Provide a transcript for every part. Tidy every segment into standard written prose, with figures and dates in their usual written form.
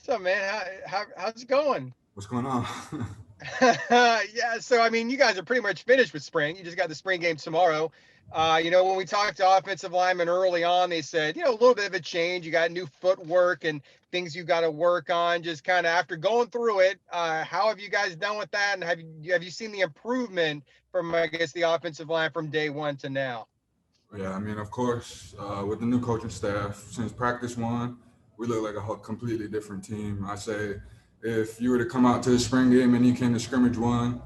What's up, man? How's it going? What's going on? Yeah, so I mean, you guys are pretty much finished with spring. You just got the spring game tomorrow. When we talked to offensive linemen early on, they said, a little bit of a change. You got new footwork and things you got to work on. Just kind of after going through it, how have you guys done with that? And have you seen the improvement from, I guess, the offensive line from day one to now? Yeah, I mean, of course, with the new coaching staff, since practice one, we look like a completely different team. I say, if you were to come out to the spring game and you came to scrimmage one,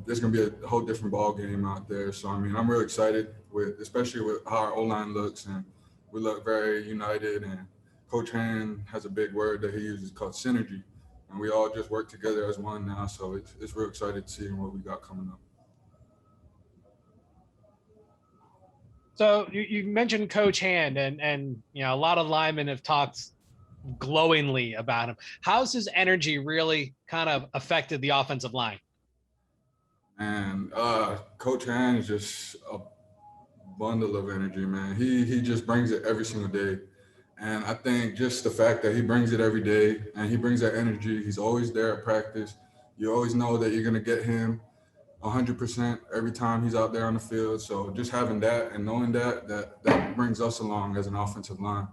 there's gonna be a whole different ball game out there. So I mean, I'm really excited with, especially with how our O line looks, and we look very united. And Coach Han has a big word that he uses called synergy, and we all just work together as one now. So it's real excited to see what we got coming up. So you mentioned Coach Hand, and a lot of linemen have talked glowingly about him. How's his energy really kind of affected the offensive line? And Coach Han is just a bundle of energy, man. He just brings it every single day. And I think just the fact that he brings it every day and he brings that energy, he's always there at practice. You always know that you're gonna get him 100% every time he's out there on the field. So just having that and knowing that brings us along as an offensive line,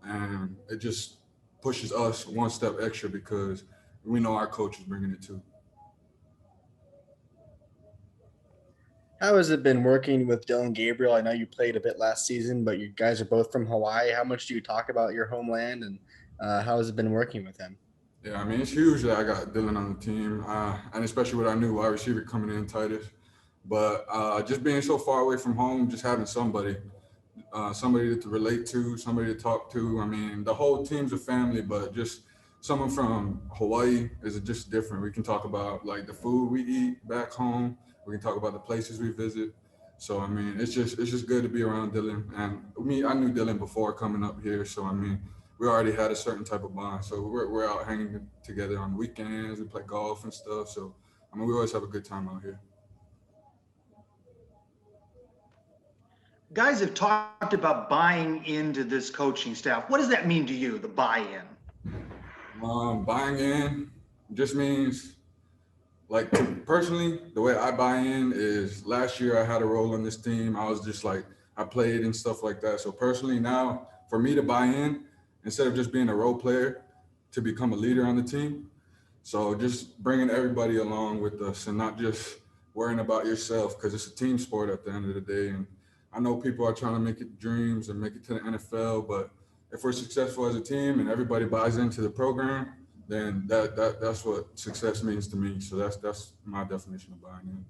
and it just pushes us one step extra because we know our coach is bringing it too. How has it been working with Dylan Gabriel? I know you played a bit last season, but you guys are both from Hawaii. How much do you talk about your homeland, and how has it been working with him? Yeah, I mean, it's huge that I got Dylan on the team, and especially with our new wide receiver coming in, Titus. But just being so far away from home, just having somebody to relate to, somebody to talk to. I mean, the whole team's a family, but just someone from Hawaii is just different. We can talk about like the food we eat back home. We can talk about the places we visit. So I mean, it's just good to be around Dylan. And I knew Dylan before coming up here, so I mean, we already had a certain type of bond. So we're out hanging together on weekends. We play golf and stuff. So I mean, we always have a good time out here. Guys have talked about buying into this coaching staff. What does that mean to you, the buy-in? Buying in just means, like, personally, the way I buy in is last year I had a role on this team. I was just like, I played and stuff like that. So personally now, for me to buy in, instead of just being a role player, to become a leader on the team. So just bringing everybody along with us and not just worrying about yourself, because it's a team sport at the end of the day. And I know people are trying to make it dreams and make it to the NFL, but if we're successful as a team and everybody buys into the program, then that's what success means to me. So that's my definition of buying in.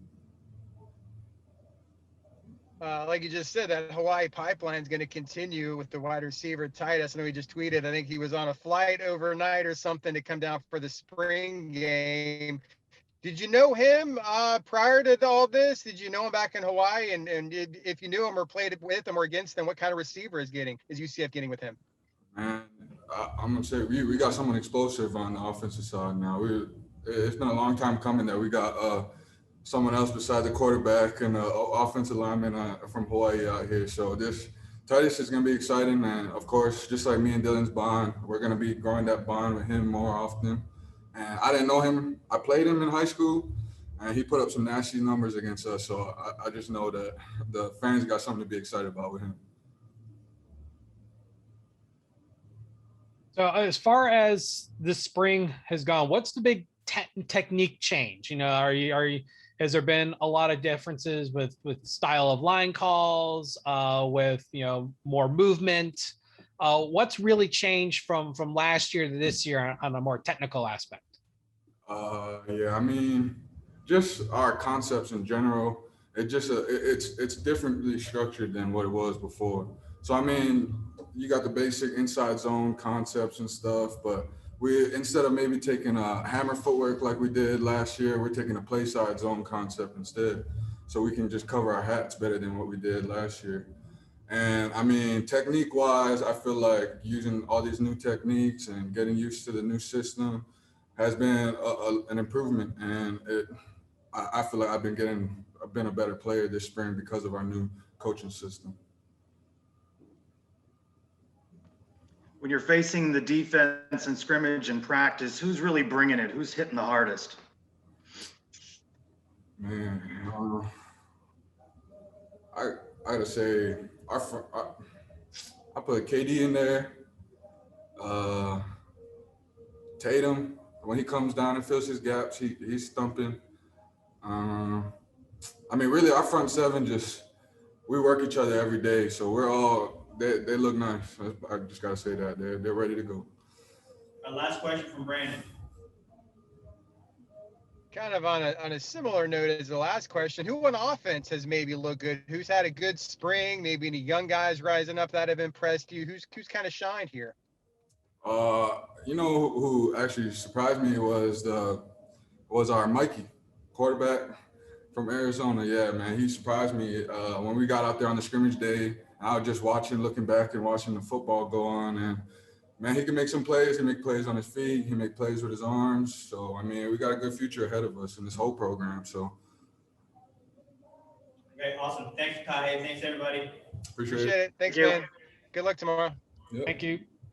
Like you just said, that Hawaii pipeline is going to continue with the wide receiver Titus. I know he just tweeted. I think he was on a flight overnight or something to come down for the spring game. Did you know him prior to all this? Did you know him back in Hawaii? And if you knew him or played with him or against him, what kind of receiver is UCF getting with him? And I'm gonna say we got someone explosive on the offensive side now. It's been a long time coming that we got someone else besides the quarterback and offensive lineman from Hawaii out here. So this Titus is gonna be exciting, and of course, just like me and Dylan's bond, we're gonna be growing that bond with him more often. And I didn't know him. I played him in high school, and he put up some nasty numbers against us. So I just know that the fans got something to be excited about with him. So as far as the spring has gone, what's the big technique change? Has there been a lot of differences with style of line calls, with more movement? What's really changed from last year to this year on a more technical aspect? Yeah, I mean, just our concepts in general. It's differently structured than what it was before. So I mean, you got the basic inside zone concepts and stuff, but we, instead of maybe taking a hammer footwork like we did last year, we're taking a play side zone concept instead. So we can just cover our hats better than what we did last year. And I mean, technique wise, I feel like using all these new techniques and getting used to the new system has been an improvement. And I feel like I've been a better player this spring because of our new coaching system. when you're facing the defense and scrimmage and practice, who's really bringing it? Who's hitting the hardest? Man, I gotta say, I put KD in there. Tatum, when he comes down and fills his gaps, he's stumping. I mean, really, our front seven we work each other every day, so they look nice. I just gotta say that they're ready to go. Our last question from Brandon. Kind of on a similar note as the last question, who on offense has maybe looked good? Who's had a good spring? Maybe any young guys rising up that have impressed you? Who's kind of shined here? You know who actually surprised me was our Mikey, quarterback from Arizona. Yeah, man, he surprised me when we got out there on the scrimmage day. I was just looking back and watching the football go on, and man, he can make some plays. He make plays on his feet. He make plays with his arms. So I mean, we got a good future ahead of us in this whole program. So. Okay, awesome. Thanks, Kai. Thanks, everybody. Appreciate it. Thanks, man. Good luck tomorrow. Yep. Thank you.